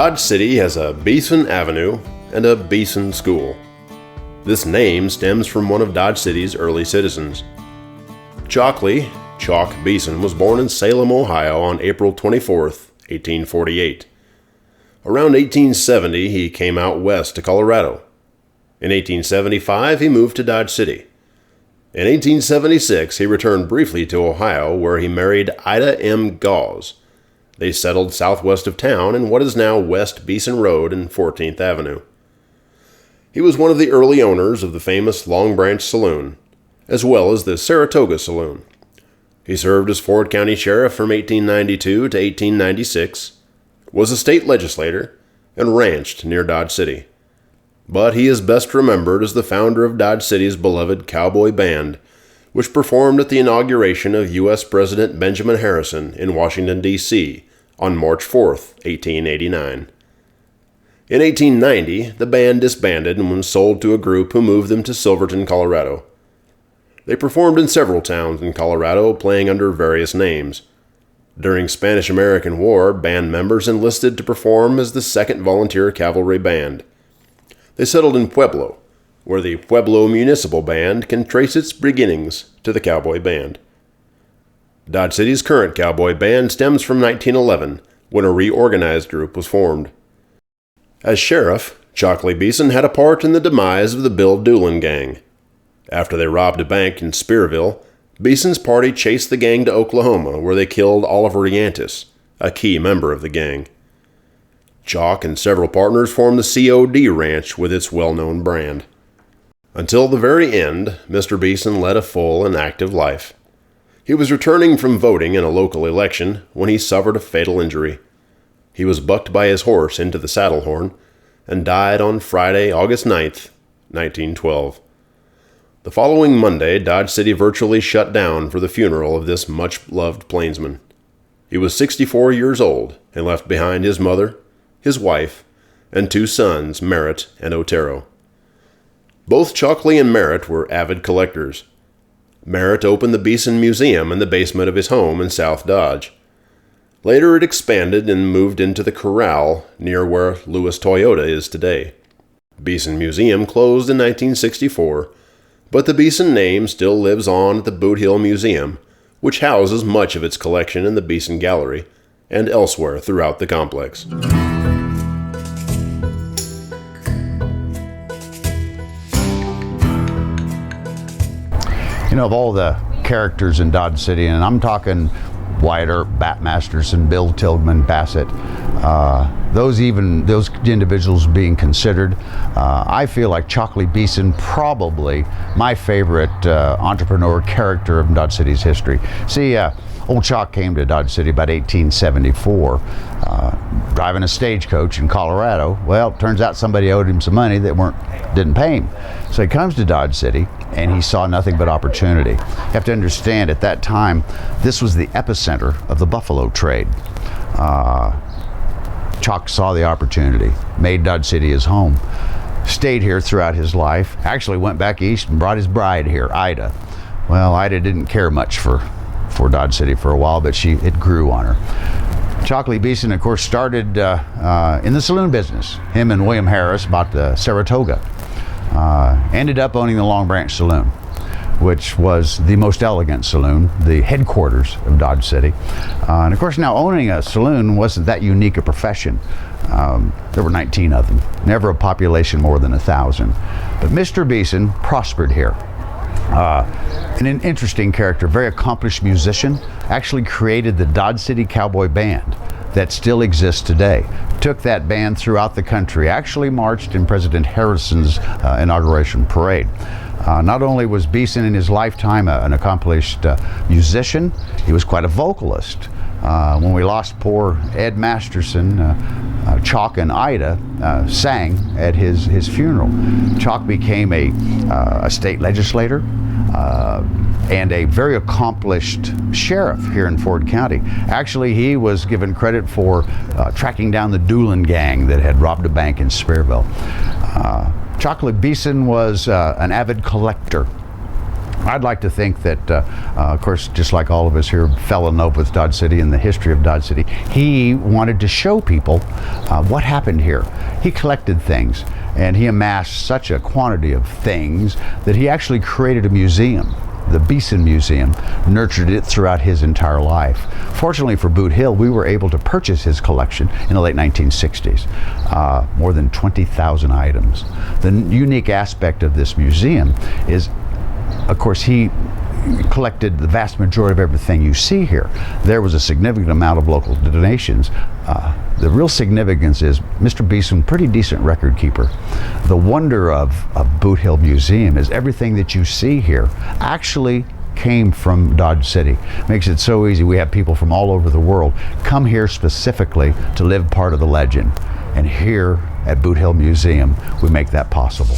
Dodge City has a Beeson Avenue and a Beeson School. This name stems from one of Dodge City's early citizens. Chalkley Chalk Beeson was born in Salem, Ohio on April 24, 1848. Around 1870, he came out west to Colorado. In 1875, he moved to Dodge City. In 1876, he returned briefly to Ohio, where he married Ida M. Gause. They settled southwest of town in what is now West Beeson Road and 14th Avenue. He was one of the early owners of the famous Long Branch Saloon, as well as the Saratoga Saloon. He served as Ford County Sheriff from 1892 to 1896, was a state legislator, and ranched near Dodge City. But he is best remembered as the founder of Dodge City's beloved Cowboy Band, which performed at the inauguration of U.S. President Benjamin Harrison in Washington, D.C. on March 4, 1889. In 1890, the band disbanded and was sold to a group who moved them to Silverton, Colorado. They performed in several towns in Colorado, playing under various names. During Spanish-American War, band members enlisted to perform as the 2nd Volunteer Cavalry Band. They settled in Pueblo, where the Pueblo Municipal Band can trace its beginnings to the Cowboy Band. Dodge City's current Cowboy Band stems from 1911, when a reorganized group was formed. As sheriff, Chalkley Beeson had a part in the demise of the Bill Doolan Gang. After they robbed a bank in Spearville, Beeson's party chased the gang to Oklahoma, where they killed Oliver Yantis, a key member of the gang. Chalk and several partners formed the COD Ranch with its well-known brand. Until the very end, Mr. Beeson led a full and active life. He was returning from voting in a local election when he suffered a fatal injury. He was bucked by his horse into the saddle horn and died on Friday, August 9th, 1912. The following Monday, Dodge City virtually shut down for the funeral of this much-loved plainsman. He was 64 years old and left behind his mother, his wife, and 2 sons, Merritt and Otero. Both Chalkley and Merritt were avid collectors. Merritt opened the Beeson Museum in the basement of his home in South Dodge. Later it expanded and moved into the corral near where Lewis Toyota is today. Beeson Museum closed in 1964, but the Beeson name still lives on at the Boot Hill Museum, which houses much of its collection in the Beeson Gallery and elsewhere throughout the complex. You know, of all the characters in Dodge City, and I'm talking Wyatt Earp, Bat Masterson, Bill Tilghman, Bassett, those individuals being considered, I feel like Chalkley Beeson probably my favorite entrepreneur character of Dodge City's history. See, old Chalk came to Dodge City about 1874, driving a stagecoach in Colorado. Well, it turns out somebody owed him some money that didn't pay him. So he comes to Dodge City, and he saw nothing but opportunity. You have to understand, at that time, this was the epicenter of the buffalo trade. Chalk saw the opportunity, made Dodge City his home, stayed here throughout his life, actually went back east and brought his bride here, Ida. Well, Ida didn't care much for Dodge City for a while, but it grew on her. Chalkley Beeson, of course, started in the saloon business. Him and William Harris bought the Saratoga. Ended up owning the Long Branch Saloon, which was the most elegant saloon, the headquarters of Dodge City. And of course, now owning a saloon wasn't that unique a profession. There were 19 of them, never a population more than 1,000. But Mr. Beeson prospered here. And an interesting character, very accomplished musician, actually created the Dodge City Cowboy Band that still exists today. Took that band throughout the country, actually marched in President Harrison's inauguration parade. Not only was Beeson in his lifetime an accomplished musician, he was quite a vocalist. When we lost poor Ed Masterson, Chalk and Ida sang at his funeral. Chalk became a state legislator and a very accomplished sheriff here in Ford County. Actually, he was given credit for tracking down the Doolan Gang that had robbed a bank in Spearville. Chalkley Beeson was an avid collector. I'd like to think that, of course, just like all of us here fell in love with Dodge City and the history of Dodge City, he wanted to show people what happened here. He collected things, and he amassed such a quantity of things that he actually created a museum. The Beeson Museum, nurtured it throughout his entire life. Fortunately for Boot Hill, we were able to purchase his collection in the late 1960s, more than 20,000 items. The unique aspect of this museum is, of course, he collected the vast majority of everything you see here. There was a significant amount of local donations. The real significance is Mr. Beeson, pretty decent record keeper. The wonder of Boot Hill Museum is everything that you see here actually came from Dodge City. Makes it so easy. We have people from all over the world come here specifically to live part of the legend. And here at Boot Hill Museum, we make that possible.